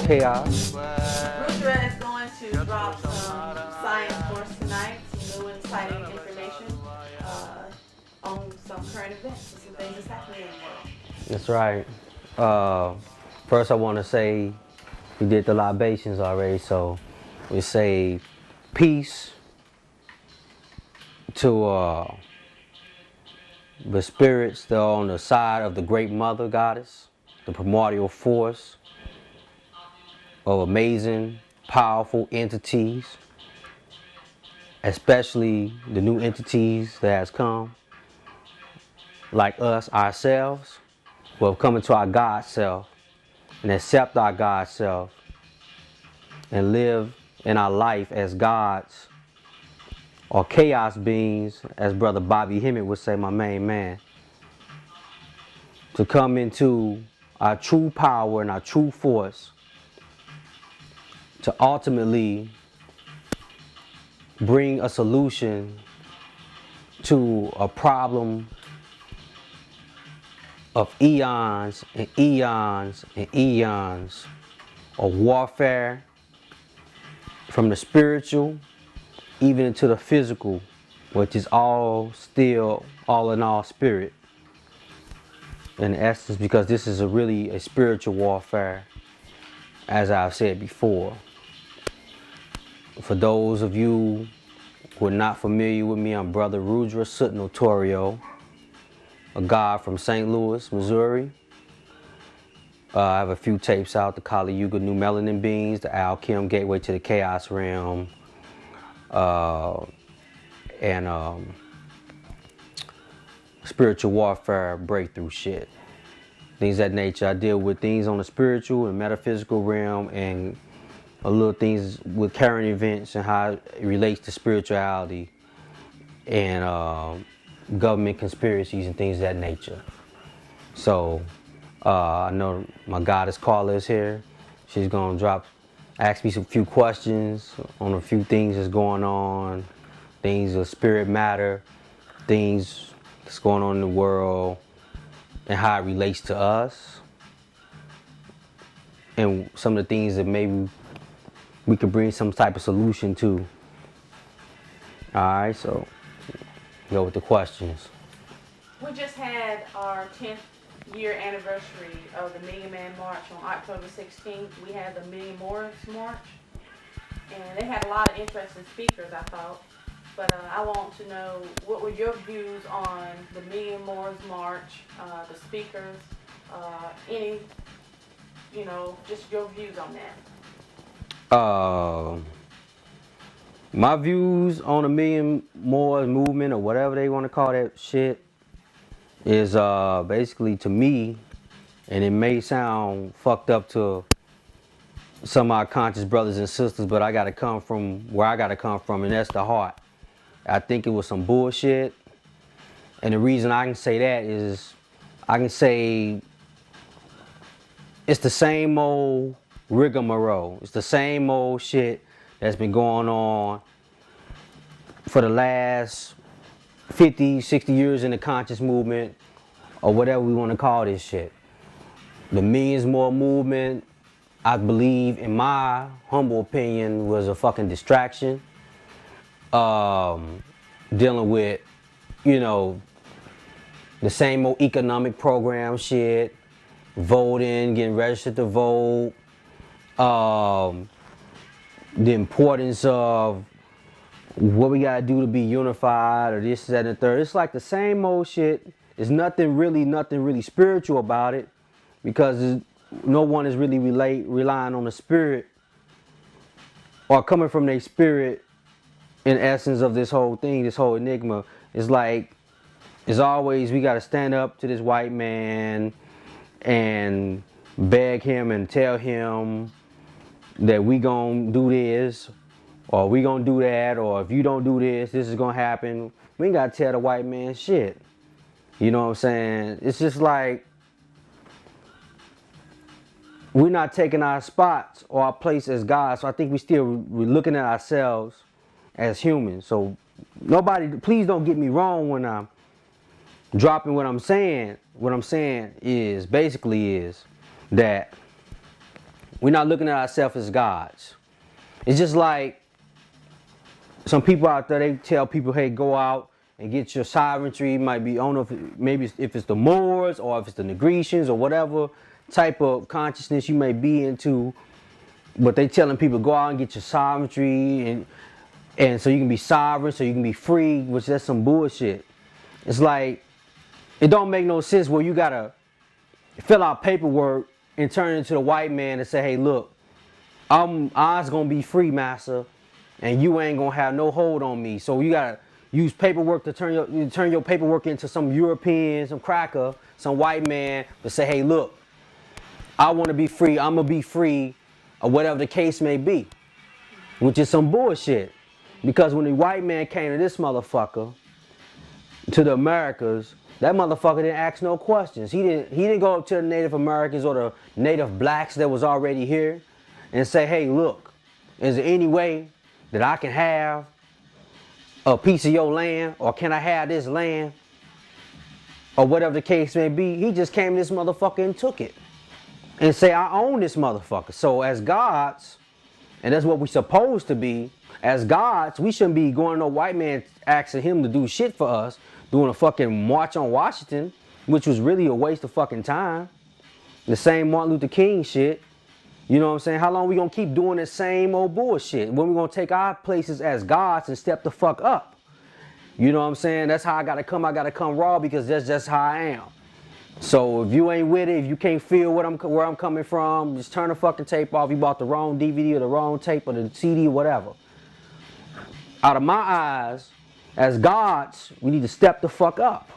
Chaos. Rudra is going to drop some science for us tonight, some new exciting information on some current events and some things that's happening in the world. That's right. First I want to say we did the libations already, so we say peace to the spirits that are on the side of the great mother goddess, the primordial force of amazing, powerful entities, especially the new entities that has come, like us, ourselves, who have come into our God self and accept our God self and live in our life as gods or chaos beings, as Brother Bobby Hemmitt would say, my main man, to come into our true power and our true force to ultimately bring a solution to a problem of eons and eons and eons of warfare, from the spiritual even into the physical, which is all still all in all spirit in essence, because this is really a spiritual warfare, as I've said before. For those of you who are not familiar with me, I'm Brother Rudra Notorio, a god from St. Louis, Missouri. I have a few tapes out: the Kali Yuga New Melanin Beings, the Alchem Gateway to the Chaos Realm, and spiritual warfare breakthrough shit. Things of that nature. I deal with things on the spiritual and metaphysical realm, and a little things with current events and how it relates to spirituality and government conspiracies and things of that nature. So I know my goddess Carla is here. She's gonna ask me some few questions on a few things that's going on, things of spirit matter, things that's going on in the world, and how it relates to us, and some of the things that maybe we could bring some type of solution to. Alright, so go with the questions. We just had our 10th year anniversary of the Million Man March on October 16th. We had the Million Moors March, and they had a lot of interesting speakers, I thought. But I want to know, what were your views on the Million Moors March, the speakers, any, just your views on that? My views on the Million Moors movement, or whatever they want to call that shit, is basically, to me, and it may sound fucked up to some of our conscious brothers and sisters, but I gotta come from where I gotta come from, and that's the heart. I think it was some bullshit, and the reason I can say that is I can say it's the same old rigmarole. It's the same old shit that's been going on for the last 50, 60 years in the conscious movement, or whatever we want to call this shit. The Millions More movement, I believe, in my humble opinion, was a fucking distraction. Dealing with, the The same old economic program shit. Voting, getting registered to vote. The importance of what we gotta do to be unified, or this, that, and the third. It's like the same old shit. There's nothing really spiritual about it, because no one is really relying on the spirit or coming from their spirit in essence of this whole thing, this whole enigma. It's like, as always, we gotta stand up to this white man and beg him and tell him that we gonna do this, or we gonna do that, or if you don't do this, this is gonna happen. We ain't gotta tell the white man shit. You know what I'm saying? It's just like, we're not taking our spots or our place as God. So I think we're looking at ourselves as humans. So nobody, please don't get me wrong when I'm dropping what I'm saying. What I'm saying is, basically is that we're not looking at ourselves as gods. It's just like some people out there, they tell people, hey, go out and get your sovereignty. It might be, I don't know, maybe if it's the Moors or if it's the Negretians or whatever type of consciousness you may be into. But they telling people, go out and get your sovereignty, and so you can be sovereign, so you can be free, which that's some bullshit. It's like, it don't make no sense where you gotta fill out paperwork and turn it into the white man and say, hey, look, I's gonna be free, master, and you ain't gonna have no hold on me. So you gotta use paperwork to turn your paperwork into some European, some cracker, some white man, to say, hey, look, I want to be free, I'm gonna be free, or whatever the case may be, which is some bullshit. Because when the white man came to this motherfucker, to the Americas, that motherfucker didn't ask no questions. He didn't go up to the Native Americans or the Native blacks that was already here and say, hey, look, is there any way that I can have a piece of your land, or can I have this land, or whatever the case may be? He just came to this motherfucker and took it and say, I own this motherfucker. So as gods, and that's what we're supposed to be, as gods, we shouldn't be going to no white man asking him to do shit for us, doing a fucking march on Washington, which was really a waste of fucking time. The same Martin Luther King shit. You know what I'm saying? How long we gonna keep doing the same old bullshit? When we gonna take our places as gods and step the fuck up? You know what I'm saying? That's how I gotta come raw, because that's just how I am. So if you ain't with it, if you can't feel where I'm coming from, just turn the fucking tape off. You bought the wrong DVD or the wrong tape or the CD or whatever. Out of my eyes, as gods, we need to step the fuck up.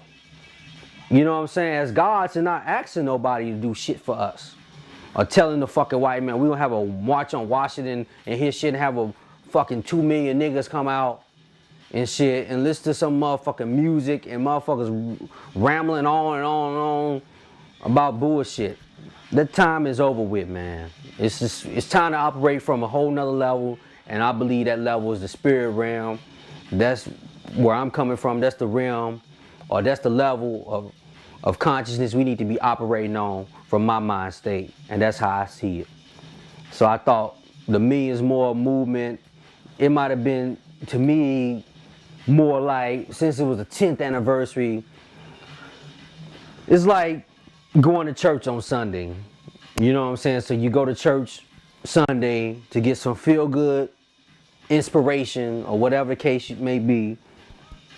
You know what I'm saying? As gods, and not asking nobody to do shit for us, or telling the fucking white man we don't have a march on Washington and his shit and have a fucking 2 million niggas come out and shit and listen to some motherfucking music and motherfuckers rambling on and on and on about bullshit. That time is over with, man. It's time to operate from a whole nother level, and I believe that level is the spirit realm. That's where I'm coming from. That's the realm, or that's the level of consciousness we need to be operating on from my mind state, and that's how I see it. So I thought the Millions More movement, it might have been, to me, more like, since it was the 10th anniversary, it's like going to church on Sunday. You know what I'm saying? So you go to church Sunday to get some feel-good inspiration, or whatever the case it may be,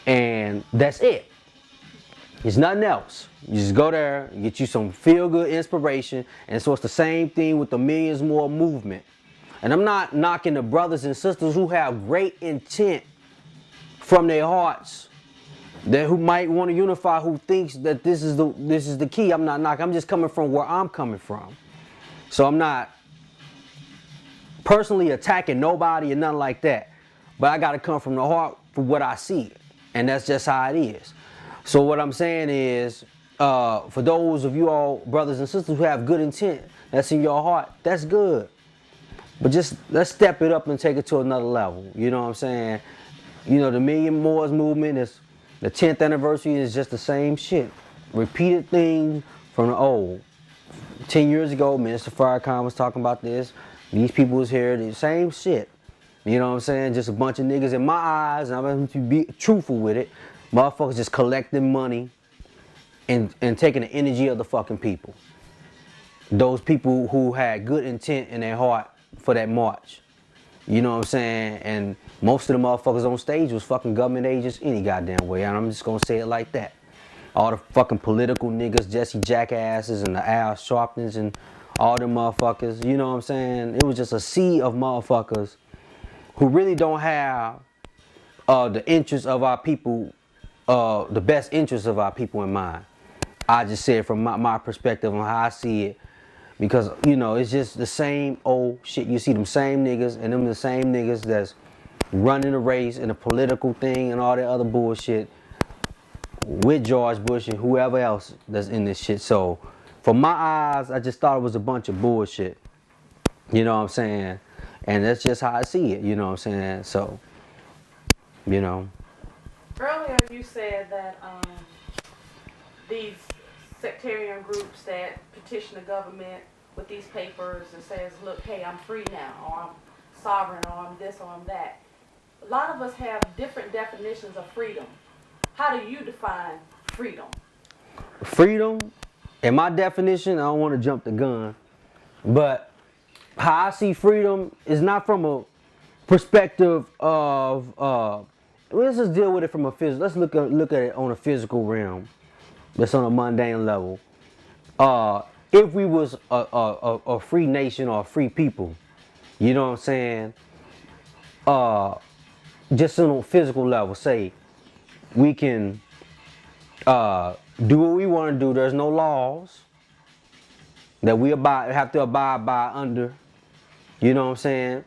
and that's it. It's nothing else. You just go there, get you some feel-good inspiration, and so it's the same thing with the Millions More movement. And I'm not knocking the brothers and sisters who have great intent from their hearts, who might want to unify, who thinks that this is the key. I'm not knocking. I'm just coming from where I'm coming from. So I'm not personally attacking nobody or nothing like that. But I got to come from the heart for what I see, and that's just how it is. So what I'm saying is, for those of you all brothers and sisters who have good intent, that's in your heart, that's good. But just let's step it up and take it to another level. You know what I'm saying? You know, the Million Moors movement is, the 10th anniversary is just the same shit. Repeated things from the old. 10 years ago, Minister Farrakhan was talking about this. These people was here, the same shit. You know what I'm saying? Just a bunch of niggas in my eyes, and I'm going to be truthful with it. Motherfuckers just collecting money and taking the energy of the fucking people. Those people who had good intent in their heart for that march. You know what I'm saying? And most of the motherfuckers on stage was fucking government agents any goddamn way. And I'm just gonna say it like that. All the fucking political niggas, Jesse Jackasses and the Al Sharptons and all them motherfuckers. You know what I'm saying? It was just a sea of motherfuckers who really don't have the interests of our people, the best interests of our people in mind. I just say it from my perspective on how I see it. Because, you know, it's just the same old shit. You see them same niggas and them the same niggas that's running the race and the political thing and all that other bullshit with George Bush and whoever else that's in this shit. So, from my eyes, I just thought it was a bunch of bullshit. You know what I'm saying? And that's just how I see it, you know what I'm saying? So, you know. Earlier you said that these sectarian groups that petition the government with these papers and says, look, hey, I'm free now, or I'm sovereign, or I'm this, or I'm that. A lot of us have different definitions of freedom. How do you define freedom? Freedom, in my definition, I don't want to jump the gun, but how I see freedom is not from a perspective of, let's just deal with it from a physical, let's look at it on a physical realm. That's on a mundane level. If we was a free nation or a free people, you know what I'm saying? Just on a physical level, say we can do what we want to do. There's no laws that we have to abide by under. You know what I'm saying?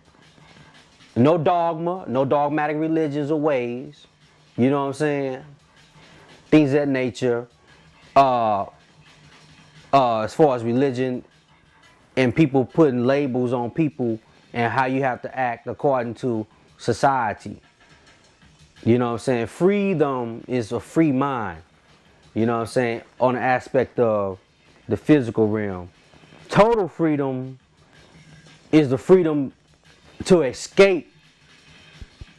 No dogma, no dogmatic religions or ways. You know what I'm saying? Things of that nature. As far as religion and people putting labels on people and how you have to act according to society. You know what I'm saying? Freedom is a free mind. You know what I'm saying? On the aspect of the physical realm. Total freedom is the freedom to escape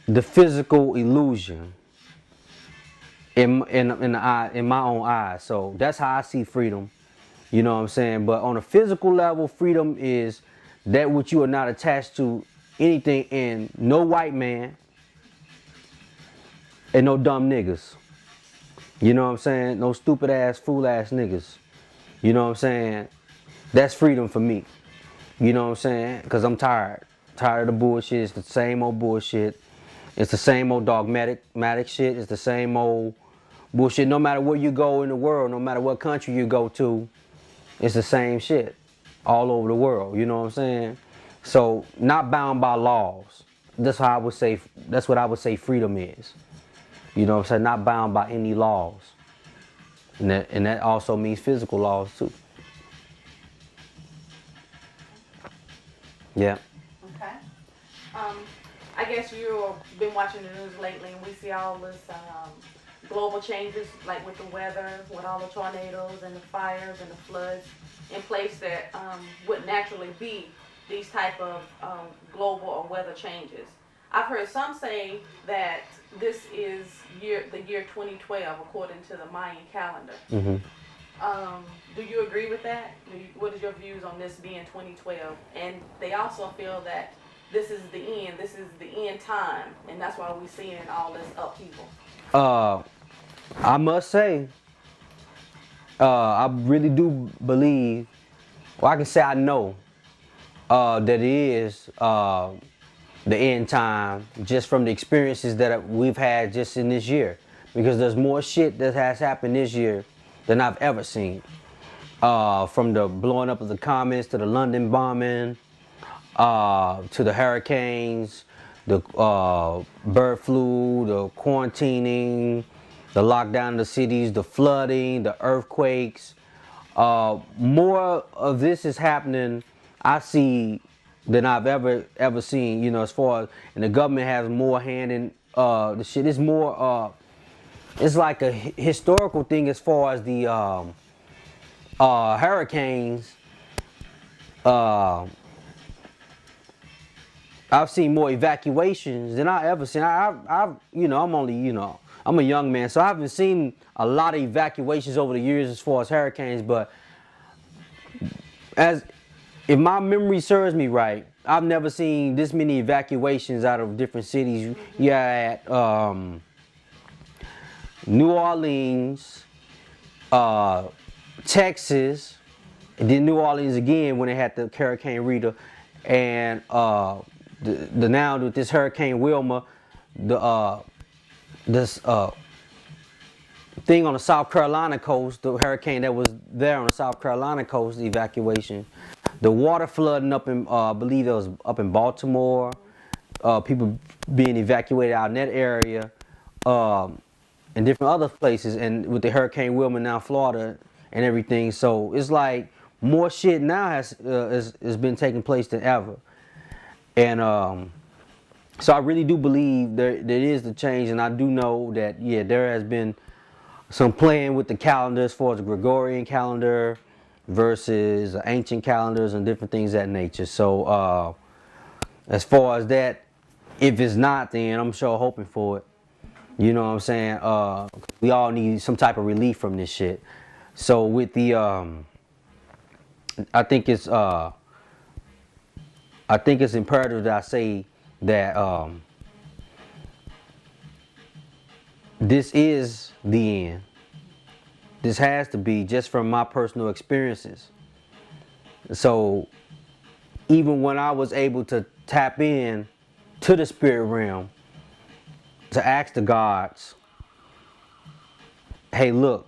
the physical illusion in my own eyes. So that's how I see freedom. You know what I'm saying? But on a physical level, freedom is that which you are not attached to anything in no white man and no dumb niggas. You know what I'm saying? No stupid ass, fool ass niggas. You know what I'm saying? That's freedom for me. You know what I'm saying? Because I'm tired. Tired of the bullshit. It's the same old bullshit. It's the same old dogmatic shit. It's the same old bullshit. No matter where you go in the world, no matter what country you go to, it's the same shit all over the world. You know what I'm saying? So not bound by laws. That's how I would say. That's what I would say freedom is. You know what I'm saying? Not bound by any laws. And that also means physical laws too. Yeah. Okay. I guess you've been watching the news lately, and we see all this global changes, like with the weather, with all the tornadoes and the fires and the floods in place that would naturally be these type of global or weather changes. I've heard some say that this is the year 2012 according to the Mayan calendar. Mm-hmm. Do you agree with that? What is your views on this being 2012? And they also feel that this is the end. This is the end time, and that's why we're seeing all this upheaval. I must say, I really do believe, well, I can say I know that it is the end time just from the experiences that we've had just in this year. Because there's more shit that has happened this year than I've ever seen. From the blowing up of the comments to the London bombing, to the hurricanes, the bird flu, the quarantining, the lockdown of the cities, the flooding, the earthquakes. More of this is happening, I see, than I've ever seen, you know, as far as, and the government has more hand in the shit. It's more, it's like a historical thing as far as the hurricanes. I've seen more evacuations than I ever seen. I've you know, I'm only, you know, I'm a young man, so I haven't seen a lot of evacuations over the years as far as hurricanes, but as if my memory serves me right, I've never seen this many evacuations out of different cities. You had New Orleans, Texas, and then New Orleans again when they had the Hurricane Rita, and the now with this Hurricane Wilma, this thing on the South Carolina coast, the hurricane that was there on the South Carolina coast, the evacuation, the water flooding up in, I believe it was up in Baltimore, people being evacuated out in that area, and different other places, and with the Hurricane Wilma now Florida and everything. So it's like more shit now has been taking place than ever, and so I really do believe there is the change, and I do know that there has been some playing with the calendar as far as the Gregorian calendar versus ancient calendars and different things of that nature. So as far as that, if it's not, then I'm sure hoping for it. You know what I'm saying? We all need some type of relief from this shit. So with the, I think it's imperative that I say that this is the end. This has to be, just from my personal experiences. So even when I was able to tap in to the spirit realm to ask the gods, hey, look,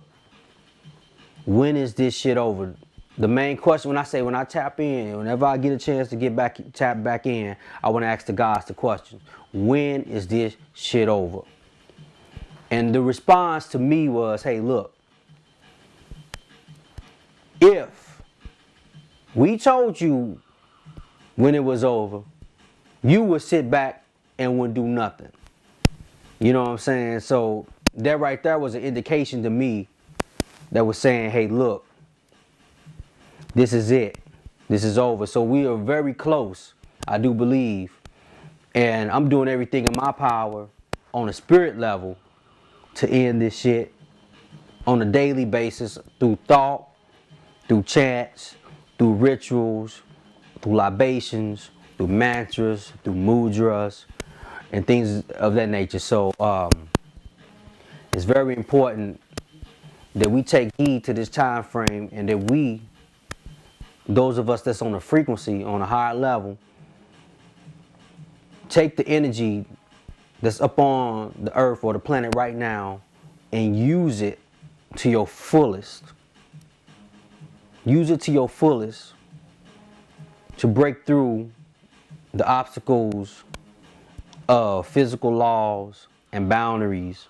when is this shit over? The main question when I tap in, whenever I get a chance to tap back in, I want to ask the gods the question, when is this shit over? And the response to me was, hey, look, if we told you when it was over, you would sit back and wouldn't do nothing. You know what I'm saying? So that right there was an indication to me that was saying, hey, look, this is it. This is over. So we are very close, I do believe. And I'm doing everything in my power on a spirit level to end this shit on a daily basis through thought, through chants, through rituals, through libations, through mantras, through mudras, and things of that nature. So it's very important that we take heed to this time frame, and that we, those of us that's on a frequency, on a higher level, take the energy that's up on the earth or the planet right now and use it to your fullest. Use it to your fullest to break through the obstacles of physical laws and boundaries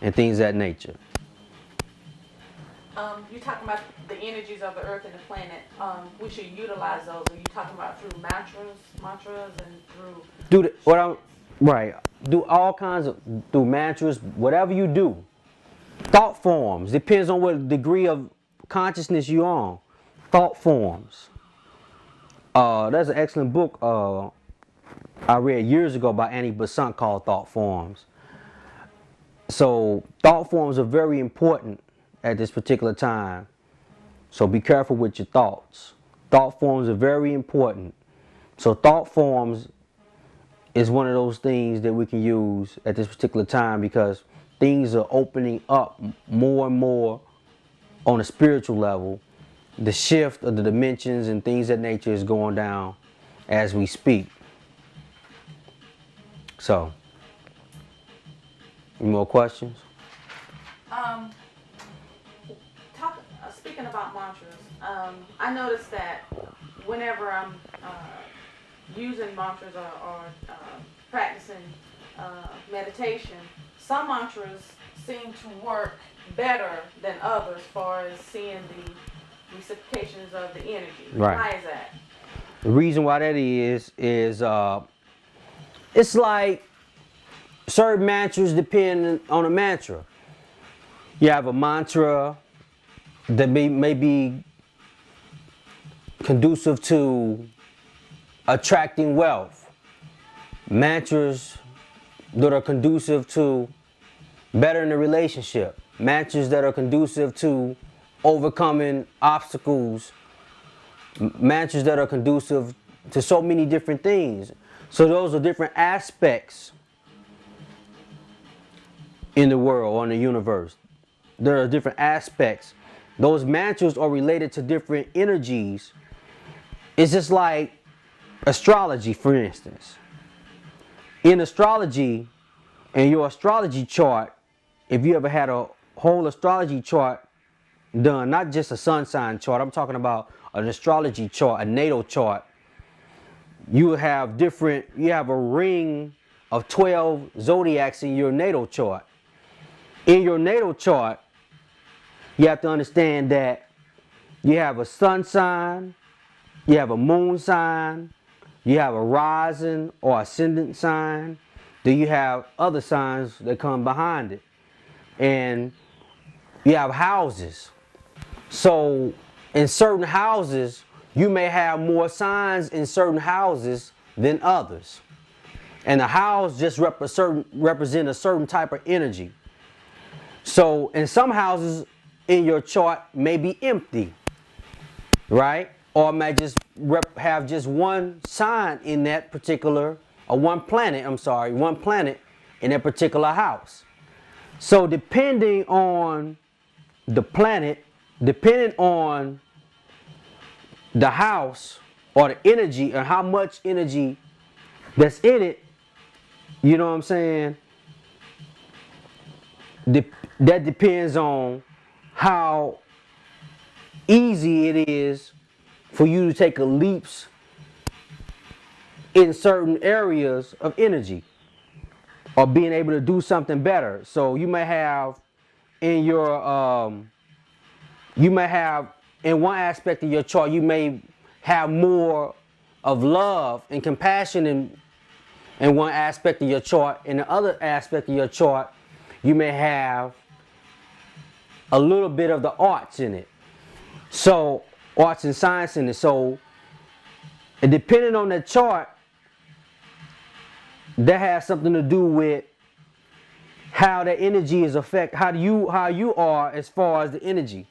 and things of that nature. You're talking about the energies of the earth and the planet. We should utilize those. Are you talking about through mantras and through... Do all kinds of, through mantras, whatever you do. Thought forms, depends on what degree of consciousness you're on. Thought forms. There's an excellent book I read years ago by Annie Besant called Thought Forms. So thought forms are very important at this particular time. So be careful with your thoughts. Thought forms are very important. So thought forms is one of those things that we can use at this particular time, because things are opening up more and more on a spiritual level. The shift of the dimensions and things of that nature is going down as we speak. So, any more questions? Speaking about mantras, I noticed that whenever I'm using mantras or practicing meditation, some mantras seem to work better than others as far as seeing the reciprocations of the energy. Right. Why is that? The reason why that is it's like certain mantras depend on a mantra. You have a mantra that may be conducive to attracting wealth. Mantras that are conducive to better in the relationship, mantras that are conducive to overcoming obstacles, mantras that are conducive to so many different things. So those are different aspects in the world, or in the universe. There are different aspects. Those mantras are related to different energies. It's just like astrology, for instance. In astrology, in your astrology chart, if you ever had a whole astrology chart done, not just a sun sign chart, I'm talking about an astrology chart, a natal chart, you have a ring of 12 zodiacs in your natal chart. In your natal chart, you have to understand that you have a sun sign, you have a moon sign, you have a rising or ascendant sign, then you have other signs that come behind it. And you have houses. So in certain houses, you may have more signs in certain houses than others. And the house just represent a certain type of energy. So in some houses in your chart may be empty, right? Or may just have just one sign in that particular, or one planet in that particular house. So depending on the planet, depending on the house or the energy, or how much energy that's in it, you know what I'm saying? That depends on how easy it is for you to take a leaps in certain areas of energy, or being able to do something better. So you may have in your in one aspect of your chart, you may have more of love and compassion in one aspect of your chart. In the other aspect of your chart, you may have a little bit of the arts in it. So arts and science in it. So depending on the chart, that has something to do with how the energy is how you are as far as the energy.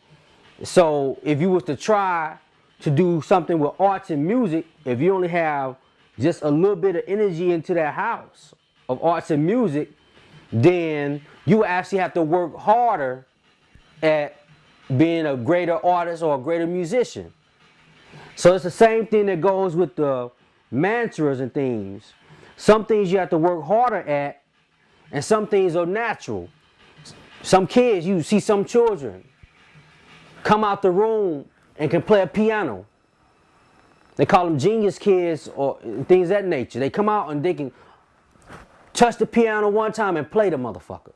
So if you was to try to do something with arts and music, if you only have just a little bit of energy into that house of arts and music, then you actually have to work harder at being a greater artist or a greater musician. So it's the same thing that goes with the mantras and things. Some things you have to work harder at, and some things are natural. Some kids, you see some children come out the room and can play a piano. They call them genius kids or things of that nature. They come out and they can touch the piano one time and play the motherfucker.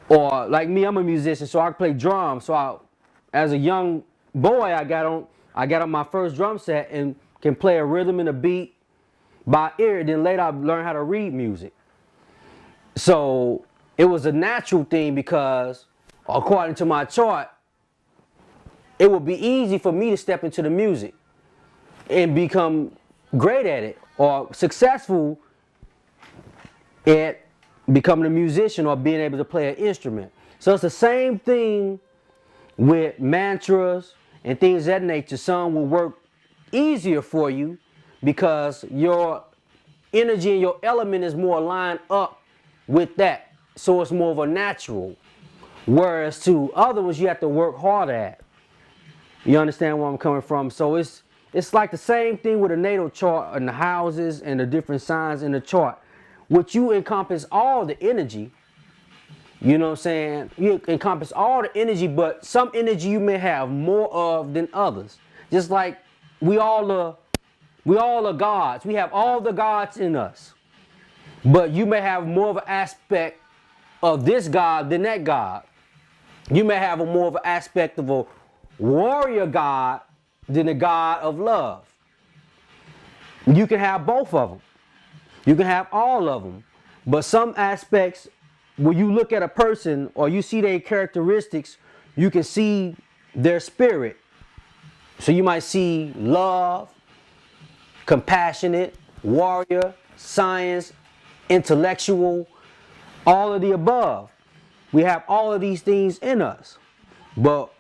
Or like me, I'm a musician, so I can play drums. So as a young boy, I got on my first drum set and can play a rhythm and a beat by ear. Then later I learned how to read music. So it was a natural thing because according to my chart, it would be easy for me to step into the music and become great at it or successful at becoming a musician or being able to play an instrument. So it's the same thing with mantras and things of that nature. Some will work easier for you because your energy and your element is more lined up with that. So it's more of a natural. Whereas to other ones you have to work hard at. You understand where I'm coming from? So it's like the same thing with a natal chart and the houses and the different signs in the chart. Which you encompass all the energy, you know what I'm saying? You encompass all the energy, but some energy you may have more of than others. Just like we all are gods. We have all the gods in us. But you may have more of an aspect of this god than that god. You may have a more of an aspect of a warrior god than a god of love. You can have both of them. You can have all of them. But some aspects, when you look at a person or you see their characteristics, you can see their spirit. So you might see love, compassionate, warrior, science, intellectual, all of the above. We have all of these things in us. But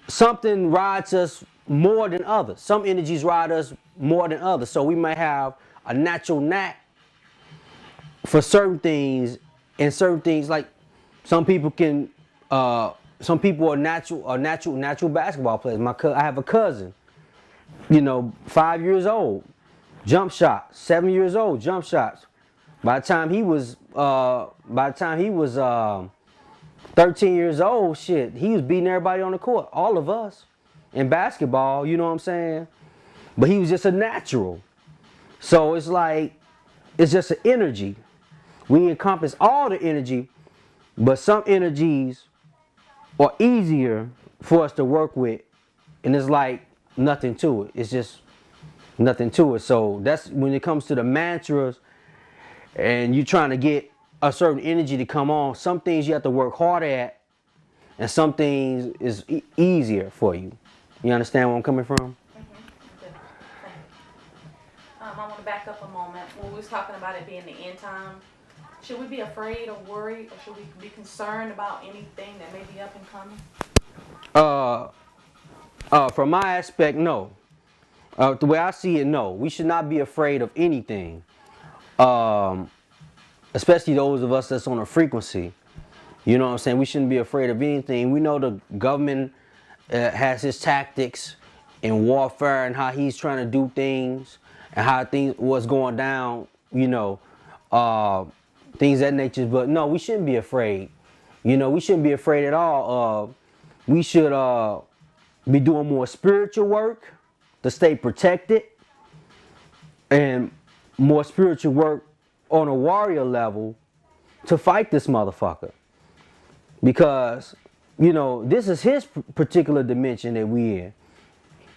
something rides us more than others. Some energies ride us more than others. So we might have a natural knack for certain things, and certain things like some people are natural basketball players. I have a cousin, 5 years old, jump shots. 7 years old, jump shots. By the time he was 13 years old, shit, he was beating everybody on the court, all of us, in basketball, you know what I'm saying? But he was just a natural. So it's like, it's just an energy. We encompass all the energy, but some energies are easier for us to work with, and it's like nothing to it. It's just nothing to it. So that's when it comes to the mantras, and you're trying to get a certain energy to come on. Some things you have to work hard at, and some things is easier for you. You understand where I'm coming from? I want to back up a moment. When we was talking about it being the end time, should we be afraid or worried, or should we be concerned about anything that may be up and coming? From my aspect, no. The way I see it, no. We should not be afraid of anything. Especially those of us that's on a frequency. You know what I'm saying? We shouldn't be afraid of anything. We know the government has his tactics in warfare and how he's trying to do things and how what's going down, things of that nature. But no, we shouldn't be afraid. We shouldn't be afraid at all. We should be doing more spiritual work to stay protected, and more spiritual work on a warrior level to fight this motherfucker. Because, this is his particular dimension that we in.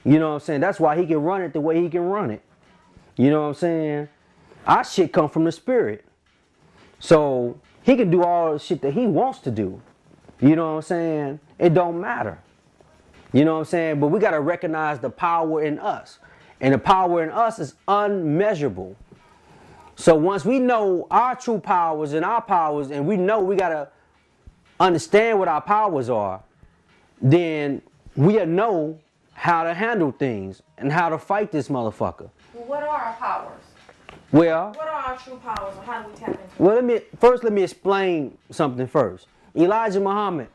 You know what I'm saying? That's why he can run it the way he can run it. You know what I'm saying? Our shit come from the spirit. So he can do all the shit that he wants to do. You know what I'm saying? It don't matter. You know what I'm saying? But we got to recognize the power in us. And the power in us is unmeasurable. So once we know our true powers and our powers, and we know we got to understand what our powers are, then we'll know how to handle things and how to fight this motherfucker. Well, what are our powers? Well, what are our true powers, and how do we tap into well, let me explain something first. Elijah Muhammad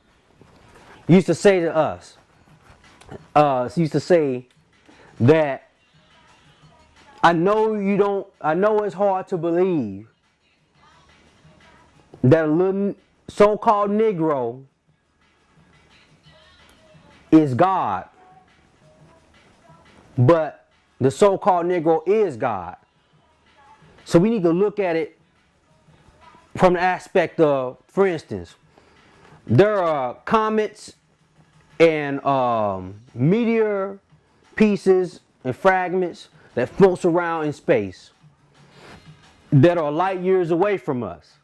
used to say to us, that I know it's hard to believe that a little so-called Negro is God, but the so-called Negro is God. So we need to look at it from the aspect of, for instance, there are comets and meteor pieces and fragments that floats around in space that are light years away from us.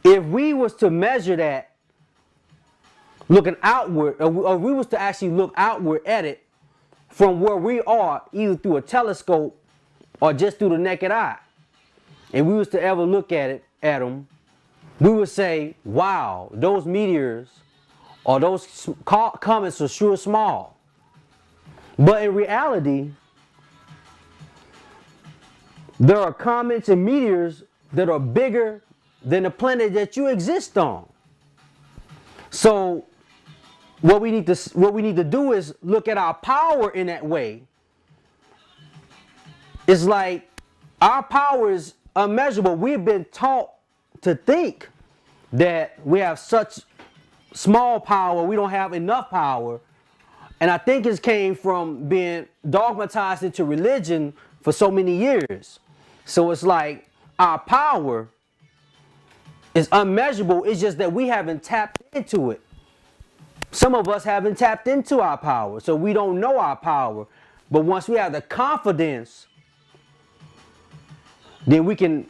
If we was to measure that looking outward, or we was to actually look outward at it from where we are, either through a telescope or just through the naked eye, and we was to ever look at them, we would say, wow, those meteors or those comets are sure small. But in reality, there are comets and meteors that are bigger than the planet that you exist on. So what we need to do is look at our power in that way. It's like our power is unmeasurable. We've been taught to think that we have such small power, we don't have enough power. And I think it came from being dogmatized into religion for so many years. So it's like our power is unmeasurable. It's just that we haven't tapped into it. Some of us haven't tapped into our power, so we don't know our power. But once we have the confidence, then we can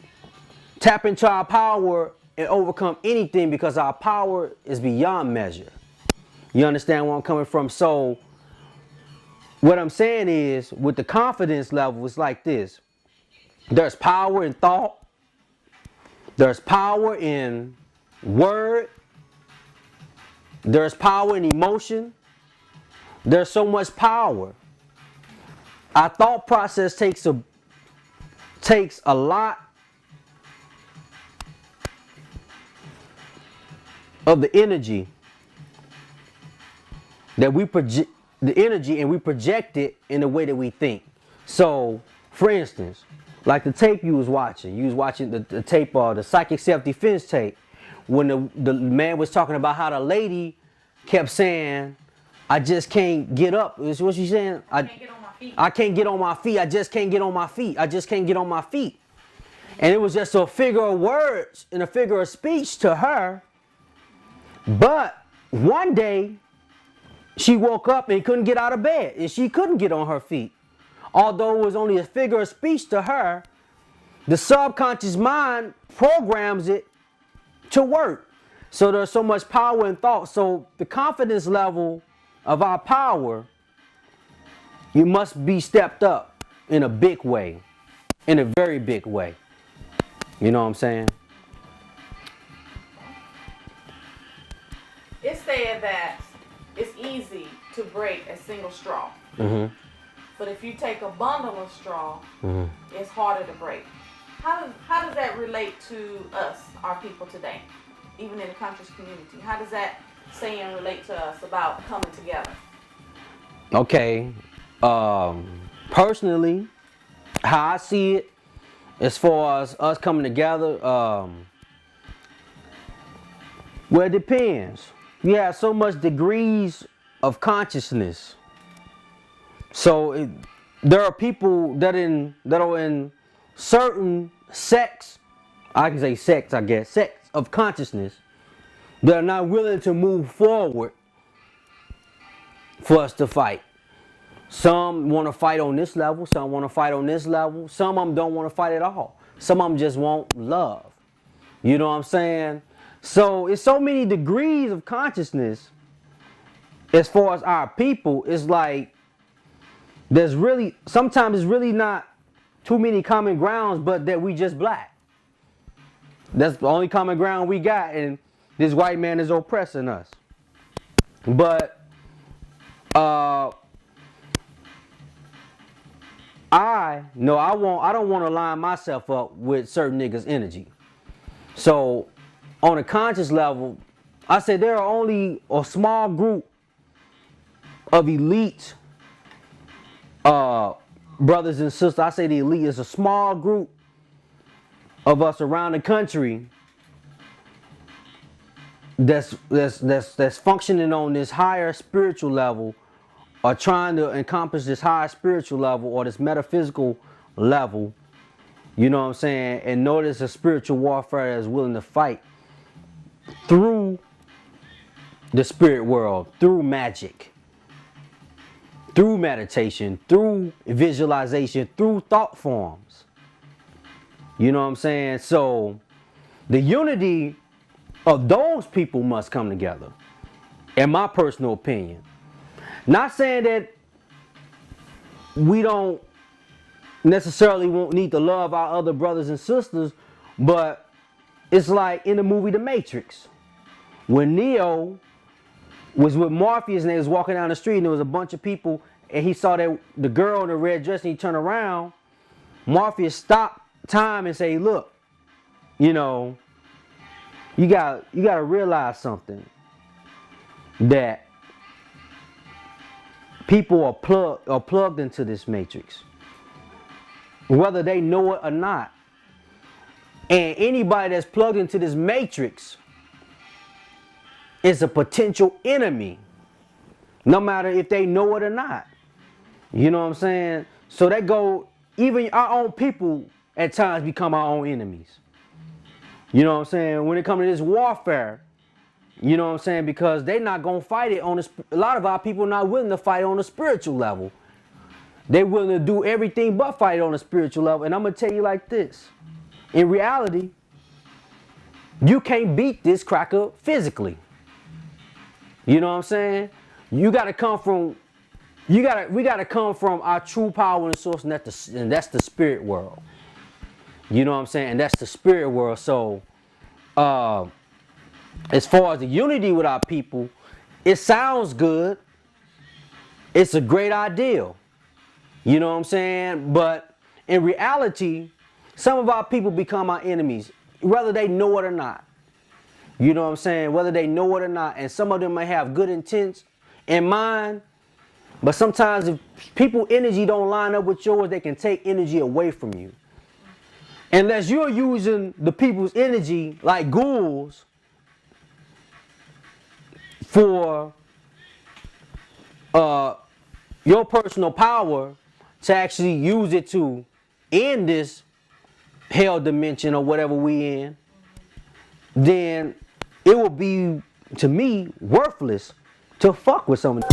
tap into our power and overcome anything, because our power is beyond measure. You understand where I'm coming from? So what I'm saying is, with the confidence level, it's like this. There's power in thought. There's power in word. There's power in emotion. There's so much power. Our thought process takes a lot of the energy that we project, and we project it in the way that we think. So, for instance, like the tape you was watching the tape, the psychic self-defense tape, when the man was talking about how the lady kept saying, I just can't get up. Is what she's saying? I can't get on my feet. I can't get on my feet. I just can't get on my feet. I just can't get on my feet. And it was just a figure of words and a figure of speech to her. But one day, she woke up and couldn't get out of bed. And she couldn't get on her feet. Although it was only a figure of speech to her, the subconscious mind programs it to work. So there's so much power in thought. So the confidence level of our power, you must be stepped up in a big way. In a very big way. You know what I'm saying? It said that it's easy to break a single straw. Mm-hmm. But if you take a bundle of straw, Mm-hmm. it's harder to break. How does that relate to us, our people today, even in the conscious community? How does that saying relate to us about coming together? Okay. Personally, how I see it, as far as us coming together, well, it depends. You have so much degrees of consciousness. So there are people that are in certain sects, I can say sects, I guess, sects of consciousness, that are not willing to move forward for us to fight. Some want to fight on this level, some want to fight on this level, some of them don't want to fight at all. Some of them just want love. You know what I'm saying? So it's so many degrees of consciousness as far as our people. It's like sometimes it's really not too many common grounds, but that we just black. That's the only common ground we got, and this white man is oppressing us. But I don't want to line myself up with certain niggas' energy. So on a conscious level, I say there are only a small group of elite brothers and sisters. I say the elite is a small group of us around the country that's functioning on this higher spiritual level, or trying to encompass this higher spiritual level or this metaphysical level. You know what I'm saying? And notice a spiritual warfare that is willing to fight through the spirit world, through magic, through meditation, through visualization, through thought forms. You know what I'm saying? So the unity of those people must come together, in my personal opinion. Not saying that we don't necessarily won't need to love our other brothers and sisters, but it's like in the movie The Matrix, when Neo was with Morpheus and they was walking down the street and there was a bunch of people and he saw that the girl in the red dress and he turned around. Morpheus stopped time and say, look, you know, you got to realize something, that people are plugged into this matrix, whether they know it or not. And anybody that's plugged into this matrix is a potential enemy, no matter if they know it or not. You know what I'm saying? So even our own people at times become our own enemies. You know what I'm saying? When it comes to this warfare, you know what I'm saying? Because they're not going to fight it on a lot of our people are not willing to fight on a spiritual level. They're willing to do everything but fight on a spiritual level. And I'm going to tell you like this. In reality, you can't beat this cracker physically. You know what I'm saying? We got to come from our true power and source, and that's the spirit world. You know what I'm saying? And that's the spirit world. So as far as the unity with our people, it sounds good. It's a great ideal. You know what I'm saying? But in reality, some of our people become our enemies, whether they know it or not. You know what I'm saying? Whether they know it or not. And some of them may have good intents in mind, but sometimes if people's energy don't line up with yours, they can take energy away from you. Unless you're using the people's energy like ghouls for your personal power to actually use it to end this hell dimension or whatever we in, then it will be, to me, worthless to fuck with someone.